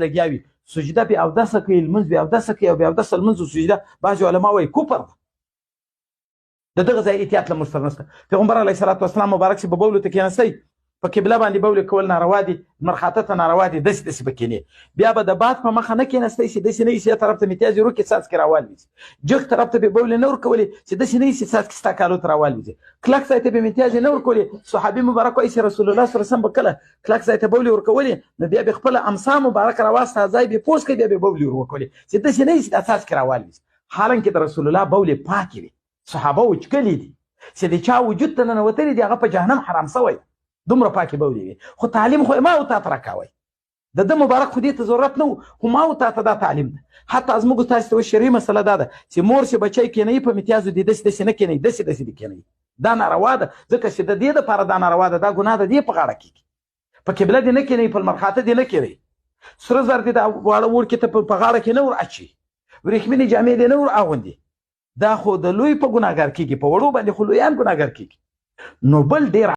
لګیا وي سجده بې اودسه کوي لمونځ بې اودسه کوي او بې اودسه لمونځ او سجده بعضې علما وایي کفر ده د دغه ځای احتیاط له موږ سره نشته پیغمبر علیه الصلاة والسلام مبارک چې په بولو ته کېنستی په قبله باندې بول کول ناروا دي لمر خاته ته ناروا دي داسې داسې به کېنې بیا به د باد په مخه نه کېنستی چې داسې نه وي چې یو طرف ته میتیازې ورکړي څاڅکې راوالوځي جګ طرف ته به بول نه ورکولې چې داسې نه وي چې څاڅکې ستا کالو ته راوالوځي کلک ځای ته به میتیازې نه ورکولې صحابي مبارک وایي چې رسول الله صلی الله علیه وسلم به کله کلک ځای ته بولې ورکولې نو بیا به خپله امسا مبارک راواسته ځای به پوس کوي بیا به بولې ورکولې چې داسې نه وي چې دا څاڅکې راوالوځي حالانکې د رسول الله بولې پاکې وي صحابه وچکلي دي چې د چا وجود ته ننوتلي دي هغه په جهنم حرام سوی دومره پاکې بولې وي خو تعلیم خو ما او تا ته راکوئ د ده مبارک خو دې ته ضرورت نه و خو ما او تا ته دا تعلیم ده حتی زموږ تاسو ته شرعي مسله دا ده چې مور چې بچی کېنوي په میتیازو دې داسې داسې نه کېنوي داسې داسې دې کېنوي دا ناروا ده ځکه چې د دې دپاره دا ناروا ده دا ګناه د دې په غاړه کېږي په قبله دې نه کېنوي په لمر خاته دې نه کېنوي سره زر دې دا واړه وړکې ته په غاړه کې نه ور اچي ورېښمینې جامې دې نه ور اغوندي دا خو د لوی په ګناهګار کېږي په وړو باندې خو لویان ګناهګار کېږي نو بل ډېر